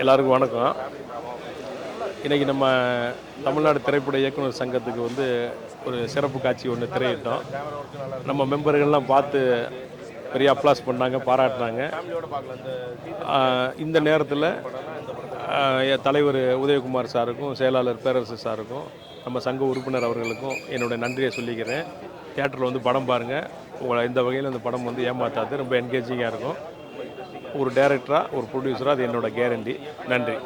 எல்லாருக்கும் வணக்கம். இன்றைக்கி நம்ம தமிழ்நாடு திரைப்பட இயக்குனர் சங்கத்துக்கு வந்து ஒரு சிறப்பு காட்சி ஒன்று திரையிட்டோம். நம்ம மெம்பர்கள்லாம் பார்த்து பெரிய அப்ளாஸ் பண்ணாங்க, பாராட்டினாங்க. இந்த நேரத்தில் தலைவர் உதயகுமார் சாருக்கும் செயலாளர் பேரரசு சாருக்கும் நம்ம சங்க உறுப்பினர் அவர்களுக்கும் என்னுடைய நன்றியை சொல்லிக்கிறேன். தியேட்டரில் வந்து படம் பாருங்கள். உங்களை இந்த வகையில் அந்த படம் வந்து ஏமாற்றாது, ரொம்ப என்கேஜிங்காக இருக்கும். ஒரு டைரக்டராக, ஒரு ப்ரொடியூசராக அது என்னோட கேரண்டி. நன்றி.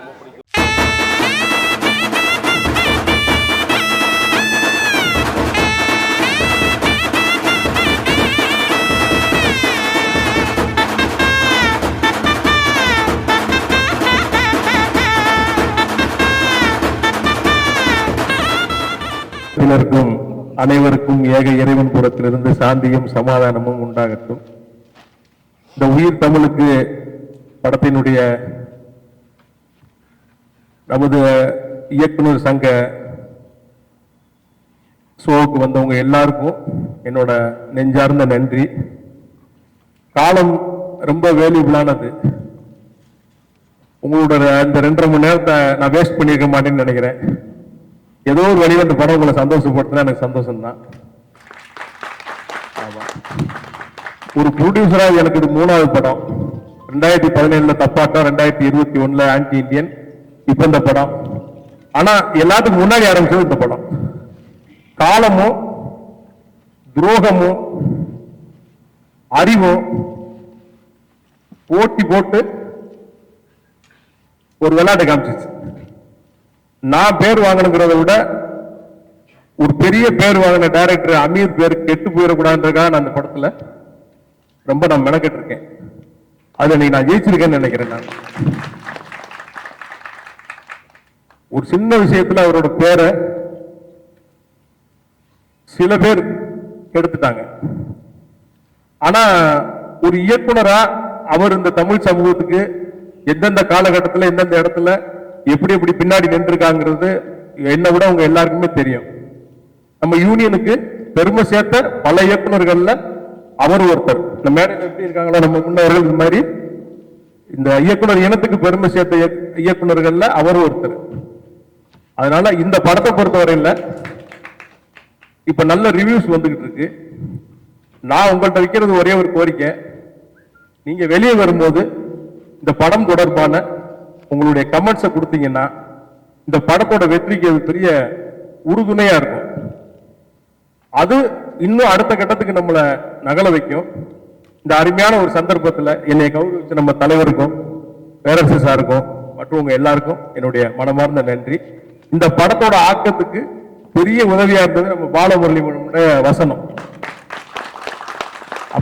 அனைவருக்கும் ஏக இறைவன் புறத்திலிருந்து சாந்தியும் சமாதானமும் உண்டாகட்டும். இந்த உயிர் தமிழுக்கு படத்தினுடைய நமது இயக்குனர் சங்க ஷோவுக்கு வந்தவங்க எல்லாருக்கும் என்னோட நெஞ்சார்ந்த நன்றி. காலம் ரொம்ப வேல்யூபிளானது. உங்களோட இந்த 2.5 மணி நேரத்தை நான் வேஸ்ட் பண்ணியிருக்க மாட்டேன்னு நினைக்கிறேன். ஏதோ ஒரு வழியில் இந்த படம் உங்களை சந்தோஷப்படுத்தினா எனக்கு சந்தோஷம்தான். ஒரு ப்ரொடியூசராக எனக்கு இது 3வது படம். 2017 தப்பாட்டம், 2021 ஆன்டி இண்டியன், இப்ப இந்த படம். ஆனா எல்லாத்துக்கும் முன்னாடி ஆரம்பிச்சது இந்த படம். காலமும் துரோகமும் அறிவும் போட்டி போட்டு ஒரு விளையாட்டு காமிச்சிச்சு. நான் பேர் வாங்கணுங்கிறத விட ஒரு பெரிய பேர் வாங்கின டைரக்டர் அமீர் பேர் கெட்டு போயிடக்கூடாதுன்றதுக்காக நான் அந்த படத்துல ரொம்ப நான் மெனக்கெட்டு இருக்கேன். அதை நீ நான் ஜெயிச்சிருக்கேன்னு நினைக்கிறேன். நான் ஒரு சின்ன விஷயத்துல அவரோட பேரை சில பேர் எடுத்துட்டாங்க. ஆனா ஒரு இயக்குனரா அவர் இந்த தமிழ் சமூகத்துக்கு எந்தெந்த காலகட்டத்தில் எந்தெந்த இடத்துல எப்படி எப்படி பின்னாடி நின்றுருக்காங்கிறது என்னை விட உங்க எல்லாருக்குமே தெரியும். நம்ம யூனியனுக்கு பெருமை சேர்த்த பல இயக்குநர்கள்ல அவர் ஒருத்தர். இந்த மேடையில் எப்படி இருக்காங்களோ நம்ம முன்னவர்கள், இந்த மாதிரி இந்த இயக்குனர் இனத்துக்கு பெருமை சேர்த்த இயக்குநர்கள்ல அவர் ஒருத்தர். அதனால இந்த படத்தை பொறுத்தவரையில் இப்ப நல்ல ரிவ்யூஸ் வந்துகிட்டு இருக்கு. நான் உங்கள்கிட்ட வைக்கிறது ஒரே ஒரு கோரிக்கை, நீங்க வெளியே வரும்போது இந்த படம் தொடர்பான உங்களுடைய கமெண்ட்ஸை கொடுத்தீங்கன்னா இந்த படத்தோட வெற்றிக்கு அது பெரிய உறுதுணையா இருக்கும். அது இன்னும் அடுத்த கட்டத்துக்கு நம்மளை நகல வைக்கும். இந்த அருமையான ஒரு சந்தர்ப்பத்தில் என்னை கௌரவிச்ச நம்ம தலைவருக்கும் பேரரசு சாருக்கும் மற்றும் உங்க எல்லாருக்கும் என்னுடைய மனமார்ந்த நன்றி. இந்த படத்தோட ஆக்கத்துக்கு பெரிய உதவியா இருந்தது நம்ம பாலமுரளி வசனம்.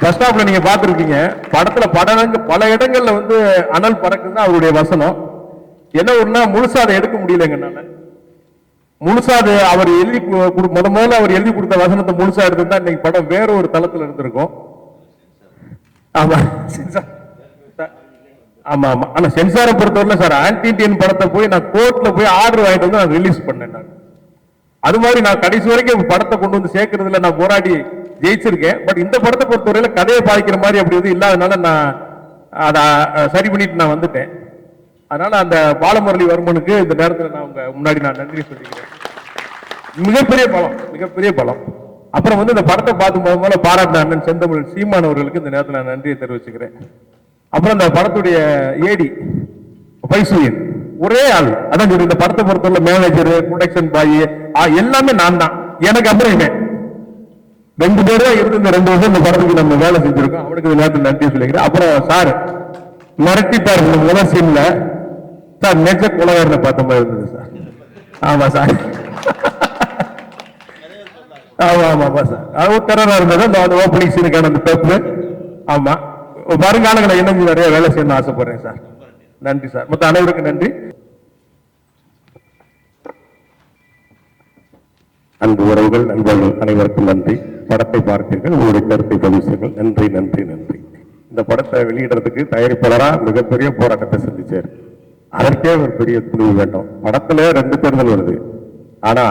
பஸ் ஸ்டாப்ல நீங்க பார்த்துருக்கீங்க, படத்துல பல இடங்கள்ல வந்து அனல் பறக்குதுன்னா அவருடைய வசனம். என்ன ஒண்ணா முழுசா அதை எடுக்க முடியலங்க. நான் முழுசா அது அவர் எழுதி முதல்ல அவர் எழுதி கொடுத்த வசனத்தை முழுசா எடுத்திருந்தா இன்னைக்கு படம் வேற ஒரு தளத்துல இருந்திருக்கும். ஆமா ஆமா ஆமா. ஆனா சென்சாரை பொறுத்தவரை சார், ஆன்டி இண்டியன் படத்தை போய் நான் கோர்ட்ல போய் ஆர்டர் வாங்கிட்டு வந்து நான் ரிலீஸ் பண்ணேன். நான் அது மாதிரி நான் கடைசி வரைக்கும் படத்தை கொண்டு வந்து சேர்க்கறதுல நான் போராடி ஜெயிச்சிருக்கேன். பட் இந்த படத்தை பொறுத்தவரையில கதையை பாதிக்கிற மாதிரி அப்படி எதுவும் இல்லாதனால நான் அதை சரி பண்ணிட்டு நான் வந்துட்டேன். அதனால அந்த பாலமுரளி வர்மனுக்கு இந்த நேரத்தில் நான் உங்க முன்னாடி நான் நன்றி சொல்லிக்கிறேன். மிகப்பெரிய பலம். அப்புறம் வந்து இந்த படத்தை பார்த்து முதல்ல பாராட்டின அண்ணன் செந்தமிழ் சீமான் அவர்களுக்கு இந்த நேரத்தில் நான் நன்றியை தெரிவிச்சுக்கிறேன். அப்புறம் இந்த படத்துடைய ஏடி பைசூயன் ஒரே ஆள். அதான் இந்த படத்தை பொறுத்தவரை மேனேஜர், ப்ரொடக்ஷன் பாய் எல்லாமே நான் தான். எனக்கு அப்புறம் இவன் 2 பேரும் இருந்து இந்த 2 வருஷம் இந்த படத்துக்கு நம்ம வேலை செஞ்சிருக்கோம். அவனுக்கு இந்த நேரத்தில் நன்றி சொல்லிக்கிறேன். அப்புறம் சார் மிரட்டிட்டார் முதல் சீன்ல. சார் நெஜ கொலகாரனை பார்த்த மாதிரி இருந்தது சார். ஆமா சார், ஆமா சார். அது டெரரா இருந்தது அந்த ஓப்பனிங் சீனுக்கான அந்த பேப்பர். ஆமா, வருங்காலங்களை இணைஞ்சு நிறைய வேலை செய்யணும்னு ஆசைப்படுறேன் சார். நன்றி சார். மொத்த அனைவருக்கும் நன்றி. அன்பு உறவுகள், நண்பர்கள் அனைவருக்கும் நன்றி. படத்தை பார்த்தீர்கள், உங்களுடைய கருத்தை பதிவுகள். நன்றி நன்றி நன்றி. இந்த படத்தை வெளியிடறதுக்கு தயாரிப்பாளரா மிகப்பெரிய போராட்டத்தை சந்திச்சார். அதற்கே ஒரு பெரிய துணிவு வேண்டும். படத்துல 2 தேர்தல் வருது, ஆனா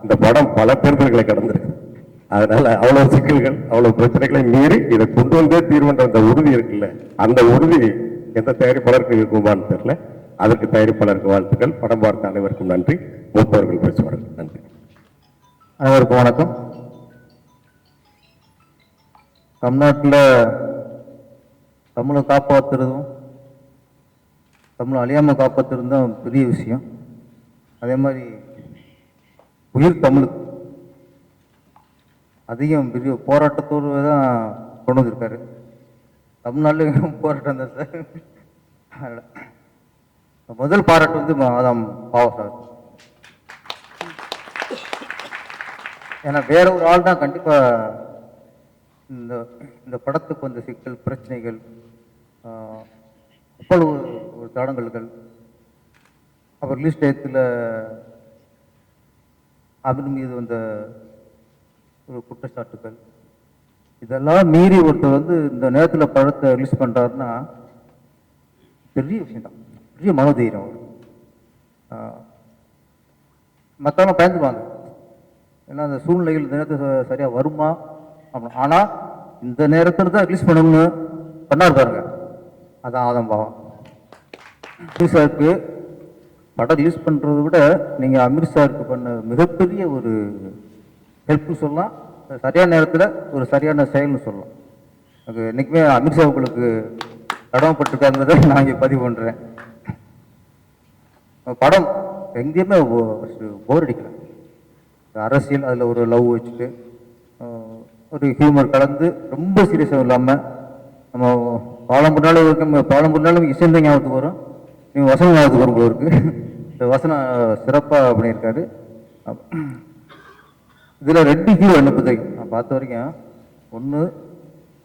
இந்த படம் பல தேர்தல்களை கடந்திருக்கு. அதனால அவ்வளவு சிக்கல்கள், அவ்வளவு பிரச்சனைகளை மீறி இதை கொண்டு வந்தே தீர்வுன்ற அந்த உறுதி இருக்குல்ல, அந்த உறுதி எந்த தயாரிப்பாளருக்கு இருக்குமான்னு தெரியல. அதற்கு தயாரிப்பாளருக்கு வாழ்த்துக்கள். படம் பார்த்த அனைவருக்கும் நன்றி. மூத்தவர்கள் பேசுவார்கள். நன்றி. அனைவருக்கும் வணக்கம். தமிழ்நாட்டில் தமிழை காப்பாற்றுறதும் தமிழை அழியாமல் காப்பாற்றுறதும் தான் பெரிய விஷயம். அதே மாதிரி உயிர் தமிழுக்கு அதிகம் பெரிய போராட்டத்தோடு தான் கொண்டு வந்திருக்காரு. தமிழ்நாட்டில் போராட்டம் தான் சார். முதல் பாராட்டு வந்து அதான் பாவம் சார். ஏன்னா வேற ஒரு ஆள் தான் கண்டிப்பாக இந்த படத்துக்கு வந்த சிக்கல் பிரச்சனைகள், அவ்வளவு ஒரு தடங்கல்கள், அப்புறம் ரிலீஸ் டயத்தில் அவர் மீது வந்த ஒரு குற்றச்சாட்டுகள், இதெல்லாம் மீறி ஒருத்தர் வந்து இந்த நேரத்தில் படத்தை ரிலீஸ் பண்ணுறாருன்னா பெரிய விஷயம் தான், பெரிய மனோதைரியம் அவர். மற்றவங்க பயந்துடுவாங்க, ஏன்னா அந்த சூழ்நிலைகள் இந்த நேரத்தில் சரியாக வருமா அப்படின்னா. ஆனால் இந்த நேரத்தில் தான் ரிலீஸ் பண்ணணும்னு பண்ணார் பாருங்க, அதான் ஆதம்பாவம். அமீர் சாருக்கு படம் ரிலீஸ் பண்ணுறதை விட நீங்கள் அமீர் சாருக்கு பண்ண மிகப்பெரிய ஒரு ஹெல்ப்னு சொல்லலாம், சரியான நேரத்தில் ஒரு சரியான செயல்னு சொல்லலாம். அது என்றைக்குமே அமீர் சார் உங்களுக்கு கடமைப்பட்டிருக்காருன்றதை நான் இங்கே பதிவு பண்ணுறேன். படம் எங்கேயுமே போர் அடிக்கல. அரசியல் அதில் ஒரு லவ் வச்சுட்டு ஒரு ஹியூமர் கலந்து ரொம்ப சீரியஸாக இல்லாமல், நம்ம பாலம் பண்ணாலும் இசைந்த ஞாபகத்துக்கு வரும், நீங்கள் வசனம் ஞாபகத்துக்கு வரும் போல இருக்கு. இந்த வசனம் சிறப்பாக பண்ணியிருக்காரு. இதில் 2 ஹீரோ என்ன பற்றி நான் பார்த்த வரைக்கும், ஒன்று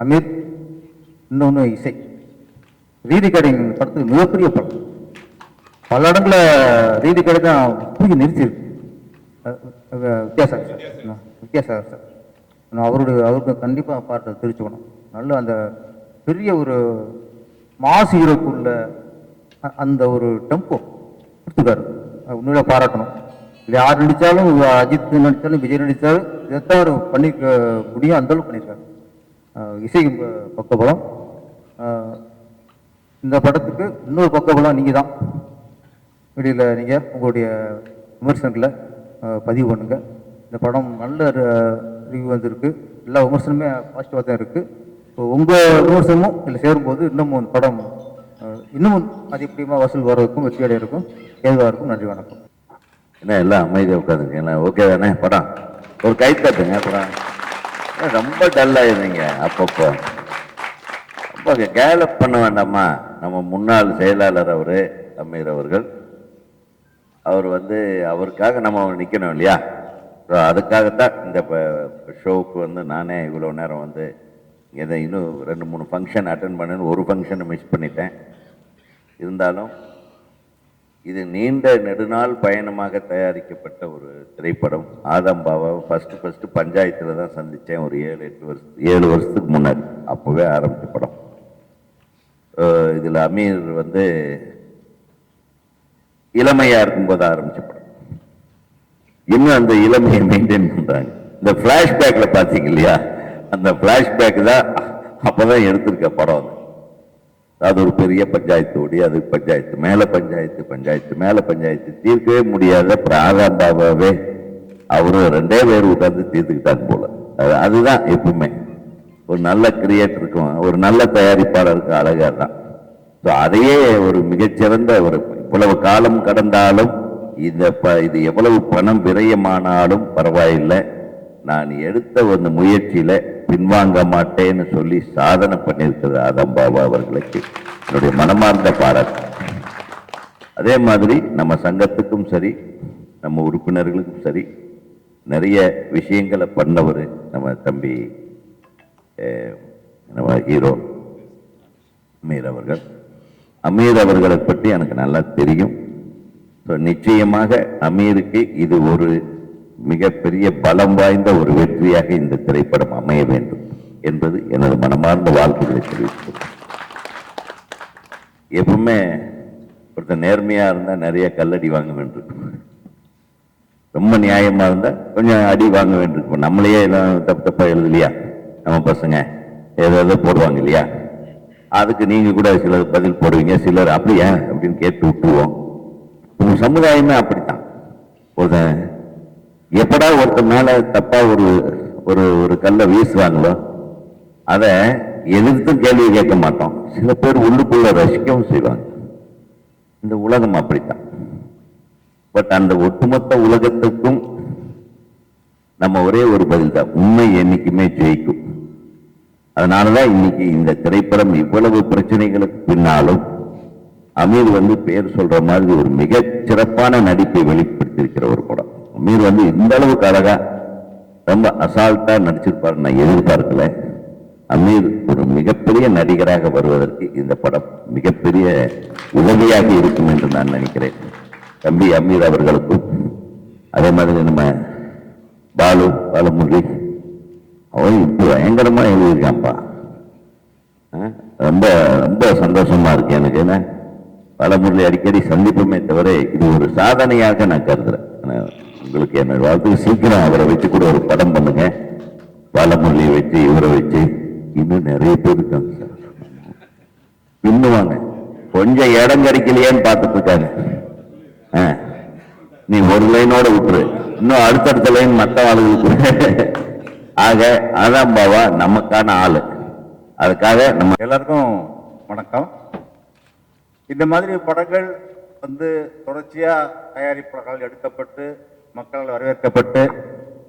அமீர், இன்னொன்று இசை. ரீரிகார்டிங் படத்துக்கு மிகப்பெரிய படம், பல இடங்களில் ரீரிகார்டு தான் தூக்கி நிறுத்தியிருக்கு. வித்தியாசாகர் சார் அவருக்கு கண்டிப்பாக பாட்டை தெரிவிச்சுக்கணும். நல்ல அந்த பெரிய ஒரு மாசு ஹீரோக்குள்ள அந்த ஒரு டெம்போ கொடுத்துக்காரு, உண்மையில பாராட்டணும். இல்லை யார் நடித்தாலும், அஜித் நடித்தாலும், விஜய் நடித்தாலும் இதைத்தான் அவர் பண்ணிக்க முடியும், அந்தளவுக்கு பண்ணியிருக்காரு. இசை பக்கபலம். இந்த படத்துக்கு இன்னொரு பக்கபலம் நீங்கள் தான். வெளியில் நீங்கள் உங்களுடைய விமர்சனங்களை பதிவு பண்ணுங்கள். இந்த படம் நல்ல ரிவ்யூ வந்திருக்கு, எல்லா விமர்சனமே பாசிட்டிவாக தான் இருக்குது. ஸோ உங்கள் விமர்சனமும் இதில் சேரும்போது இன்னமும் இந்த படம் இன்னமும் அதிகமாக வசூல் வர்றதுக்கும் வெற்றி அடையிறதுக்கும் ஏதுவாக இருக்கும். நன்றி, வணக்கம். என்ன எல்லாம் அமைதியாக உட்காந்துருக்கீங்களா? ஓகே தானே? படம் ஒரு கை தட்டுங்க. படம் ரொம்ப டல்லாயிருந்தீங்க, அப்பப்போ ரொம்ப கேலப் பண்ண வேண்டாமா? நம்ம முன்னாள் செயலாளர் அவர் அமீர் அவர்கள், அவர் வந்து அவருக்காக நம்ம நிற்கணும் இல்லையா? ஸோ அதுக்காகத்தான் இந்த ஷோவுக்கு வந்து நானே இவ்வளோ நேரம் வந்து இதை இன்னும் 2-3 ஃபங்க்ஷன் அட்டன் பண்ணேன்னு ஒரு ஃபங்க்ஷனை மிஸ் பண்ணிட்டேன். இருந்தாலும் இது நீண்ட நெடுநாள் பயணமாக தயாரிக்கப்பட்ட ஒரு திரைப்படம். ஆதம்பாவை ஃபஸ்ட்டு பஞ்சாயத்தில் தான் சந்தித்தேன், ஒரு 7 வருஷத்துக்கு முன்னாடி. அப்போவே ஆரம்பித்த படம். இதில் அமீர் வந்து இளமையாக இருக்கும்போது ஆரம்பித்த படம். இன்னும் அந்த இளமையை மெயின்டைன் பண்ணுறாங்க. இந்த ஃப்ளாஷ்பேக்கில் பார்த்தீங்க இல்லையா, அந்த ஃப்ளாஷ்பேக் தான் அப்போ தான் எடுத்திருக்க படம். அது ஒரு பெரிய பஞ்சாயத்து ஓடி, அது பஞ்சாயத்து மேலே பஞ்சாயத்து மேலே பஞ்சாயத்து தீர்க்கவே முடியாத ஆதம்பாவே அவரும் 2 பேர் உட்கார்ந்து தீர்த்துக்கிட்டாங்க போல. அதுதான் எப்பவுமே ஒரு நல்ல கிரியேட்டருக்கும் ஒரு நல்ல தயாரிப்பாளருக்கும் அழகாக தான். ஸோ அதையே ஒரு மிகச்சிறந்த ஒரு இவ்வளவு காலம் கடந்தாலும் இது எவ்வளவு பணம் விரயமானாலும் பரவாயில்லை, நான் எடுத்த ஒரு முயற்சியில பின்வாங்க மாட்டேன்னு சொல்லி சாதனை பண்ணியிருக்கிறது ஆதம்பாவா அவர்களுக்கு என்னுடைய மனமார்ந்த பாராட்டு. அதே மாதிரி நம்ம சங்கத்துக்கும் சரி, நம்ம உறுப்பினர்களுக்கும் சரி, நிறைய விஷயங்களை பண்ணவர் நம்ம தம்பி நம்ம ஹீரோ அமீர் அவர்களை பற்றி எனக்கு நல்லா தெரியும். ஸோ நிச்சயமாக அமீருக்கு இது ஒரு மிகப்பெரிய பலம் வாய்ந்த ஒரு வெற்றியாக இந்த திரைப்படம் அமைய வேண்டும் என்பது எனது மனமார்ந்த வாழ்த்துக்களை தெரிவித்துள்ளேன். எப்பவுமே ஒருத்தர் நேர்மையாக இருந்தால் நிறைய கல்லடி வாங்க வேண்டும், ரொம்ப நியாயமாக இருந்தால் கொஞ்சம் அடி வாங்க வேண்டும். நம்மளையே எல்லாம் தப்பாக எழுதலையா, நம்ம பசங்க ஏதாவது போடுவாங்க இல்லையா, அதுக்கு நீங்க கூட சிலர் பதில் போடுவீங்க, சிலர் அப்படியா அப்படின்னு கேட்டு விட்டுருவோம். நம்ம சமுதாயமே அப்படித்தான். ஒரு எப்படா ஒருத்தர் மேல தப்பா ஒரு ஒரு ஒரு கல்லை வீசுவாங்களோ அதை எதிர்த்தும் கேள்வி கேட்க மாட்டோம். சில பேர் உள்ளுக்குள்ள ரசிக்கவும் செய்வாங்க. இந்த உலகம் அப்படித்தான். பட் அந்த ஒட்டுமொத்த உலகத்துக்கும் நம்ம ஒரே ஒரு பதில் தான், உண்மை என்னைக்குமே ஜெயிக்கும். அதனாலதான் இன்னைக்கு இந்த திரைப்படம் இவ்வளவு பிரச்சனைகளுக்கு பின்னாலும் அமீர் பேர் சொல்ற மாதிரி ஒரு மிக சிறப்பான நடிப்பை வெளிப்படுத்தியிருக்கிற ஒரு படம். அமீர் இந்த அளவுக்கு அழகா ரொம்ப அசால்ட்டா நடிச்சிருப்பாரு நான் எதிர்பார்க்கல. அமீர் ஒரு மிகப்பெரிய நடிகராக வருவதற்கு இந்த படம் மிகப்பெரிய உதவியாக இருக்கும் என்று நான் நினைக்கிறேன். தம்பி அமீர் அவர்களுக்கும் அதே மாதிரி நம்ம பாலமுரளி அவன் இப்போ பயங்கரமா எழுதியிருக்கான்ப்பா. ரொம்ப ரொம்ப சந்தோஷமா இருக்கு எனக்கு. ஏன்னா பாலமுரளி அடிக்கடி சந்திப்புமே தவிர இது ஒரு சாதனையாக நான் கருதுறேன். உங்களுக்கு என்ன வாழ்த்துக்கு சீக்கிரம் அவரை வச்சு கூட ஒரு படம் பண்ணுங்க. பாலமுரளியை வச்சு இவரை வச்சு இன்னும் நிறைய பேர் இருக்காங்க சார், பின்னுவாங்க. கொஞ்சம் இடம் கிடைக்கலையேன்னு பார்த்துட்டு இருக்காங்க. நீ ஒரு லைனோட விட்டுரு, இன்னும் அடுத்தடுத்த லைன் மற்ற ஆளுகளுக்கு. ஆக அதான் பாவா நமக்கான ஆளு. அதுக்காக நம்ம எல்லாருக்கும் வணக்கம். இந்த மாதிரி படங்கள் தொடர்ச்சியா தயாரிப்பாளர்கள் எடுக்கப்பட்டு மக்களால் வரவேற்கப்பட்டு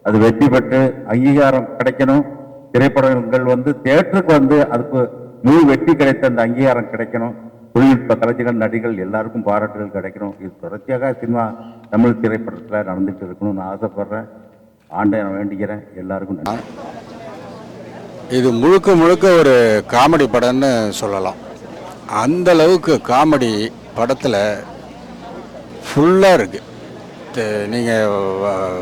அது வெற்றி பெற்று அங்கீகாரம் கிடைக்கணும். திரைப்படங்கள் தியேட்டருக்கு அதுக்கு முழு வெற்றி கிடைத்த அந்த அங்கீகாரம் கிடைக்கணும். தொழில்நுட்ப கலைஞர்கள், நடிகர்கள் எல்லாருக்கும் பாராட்டுகள் கிடைக்கணும். இது தொடர்ச்சியாக சினிமா தமிழ் திரைப்படத்தில் நடந்துட்டு இருக்கணும்னு நான் ஆசைப்படுறேன். ஆண்டை நான் வேண்டிக்கிறேன். எல்லாருக்கும் நன்றி. இது முழுக்க முழுக்க ஒரு காமெடி படம்னு சொல்லலாம். அந்த அளவுக்கு காமெடி படத்தில் ஃபுல்லாக இருக்குது. நீங்கள்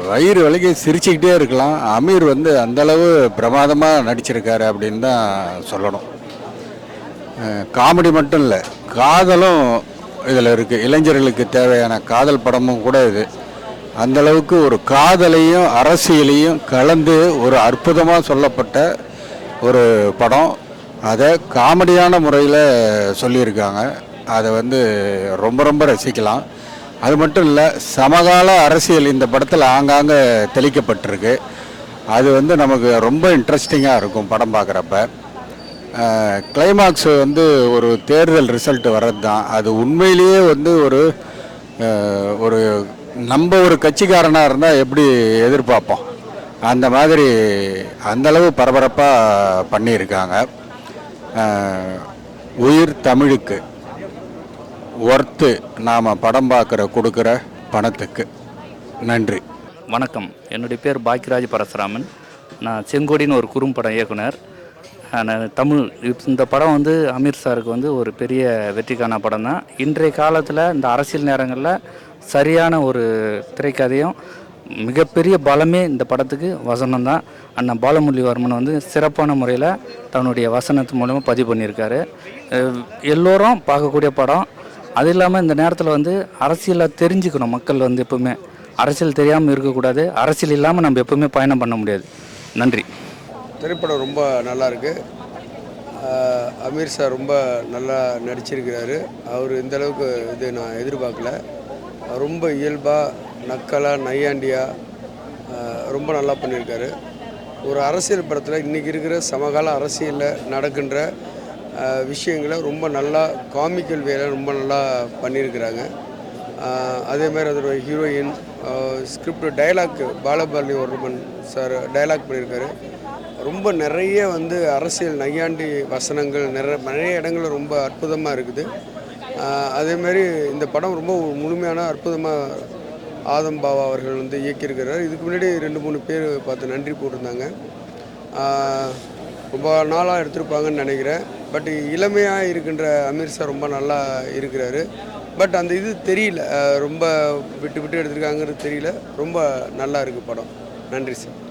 வயிறு வலிக்கு சிரிச்சுக்கிட்டே இருக்கலாம். அமீர் அந்தளவு பிரமாதமாக நடிச்சிருக்காரு அப்படின்னு தான் சொல்லணும். காமெடி மட்டும் இல்லை, காதலும் இதில் இருக்குது. இளைஞர்களுக்கு தேவையான காதல் படமும் கூட இது. அந்தளவுக்கு ஒரு காதலையும் அரசியலையும் கலந்து ஒரு அற்புதமாக சொல்லப்பட்ட ஒரு படம். அதை காமெடியான முறையில் சொல்லியிருக்காங்க. அதை ரொம்ப ரொம்ப ரசிக்கலாம். அது மட்டும் இல்லை, சமகால அரசியல் இந்த படத்தில் ஆங்காங்கே தெளிக்கப்பட்டிருக்கு. அது நமக்கு ரொம்ப இன்ட்ரெஸ்டிங்காக இருக்கும் படம் பார்க்குறப்ப. கிளைமாக்ஸ் ஒரு தேர்தல் ரிசல்ட் வர்றது தான். அது உண்மையிலேயே ஒரு ஒரு நம்ம ஒரு கட்சிக்காரனாக இருந்தால் எப்படி எதிர்பார்ப்போம், அந்த மாதிரி அந்தளவு பரபரப்பாக பண்ணியிருக்காங்க. உயிர் தமிழுக்கு ஒர்த்து நாம் படம் கொடுக்குற பணத்துக்கு நன்றி. வணக்கம், என்னுடைய பேர் பாக்கியராஜ் பரசுராமன். நான் செங்கோடின்னு ஒரு குறும்படம் இயக்குனர். தமிழ் இந்த படம் அமீர் சாருக்கு ஒரு பெரிய வெற்றிக்கான படம் தான். இன்றைய காலத்தில் இந்த அரசியல் நேரங்களில் சரியான ஒரு திரைக்கதையும் மிகப்பெரிய பலமே இந்த படத்துக்கு வசனம் தான். அண்ணன் பாலமுரளி வர்மன் சிறப்பான முறையில் தன்னுடைய வசனத்து மூலமாக பதிவு பண்ணியிருக்காரு. எல்லோரும் பார்க்கக்கூடிய படம். அது இல்லாமல் இந்த நேரத்தில் அரசியலை தெரிஞ்சுக்கணும். மக்கள் எப்பவுமே அரசியல் தெரியாமல் இருக்கக்கூடாது. அரசியல் இல்லாமல் நம்ம எப்பவுமே பயணம் பண்ண முடியாது. நன்றி. திரைப்படம் ரொம்ப நல்லா இருக்குது. அமீர் சார் ரொம்ப நல்லா நடிச்சிருக்கிறாரு. அவர் இந்தளவுக்கு இது நான் எதிர்பார்க்கல. ரொம்ப இயல்பாக நக்கலாக நையாண்டியாக ரொம்ப நல்லா பண்ணியிருக்காரு. ஒரு அரசியல் படத்தில் இன்றைக்கி இருக்கிற சமகால அரசியலில் நடக்கின்ற விஷயங்களை ரொம்ப நல்லா காமிக்கல் வேலை ரொம்ப நல்லா பண்ணியிருக்கிறாங்க. அதேமாதிரி அதோட heroine script dialogue Balamurali Varman sir dialogue பண்ணியிருக்காரு. ரொம்ப நிறைய அரசியல் நையாண்டி வசனங்கள் நிறைய இடங்களில் ரொம்ப அற்புதமாக இருக்குது. அதேமாதிரி இந்த படம் ரொம்ப முழுமையான அற்புதமாக ஆதம் பாவா அவர்கள் இயக்கியிருக்கிறார். இதுக்கு முன்னாடி 2-3 பேர் பார்த்து நன்றி போட்டிருந்தாங்க. ரொம்ப நாளாக எடுத்திருப்பாங்கன்னு நினைக்கிறேன். பட் இளமையாக இருக்கின்ற அமீர் சார் ரொம்ப நல்லா இருக்கிறாரு. பட் அந்த இது தெரியல, ரொம்ப விட்டு விட்டு எடுத்திருக்காங்கிறது தெரியல. ரொம்ப நல்லா இருக்குது படம். நன்றி சார்.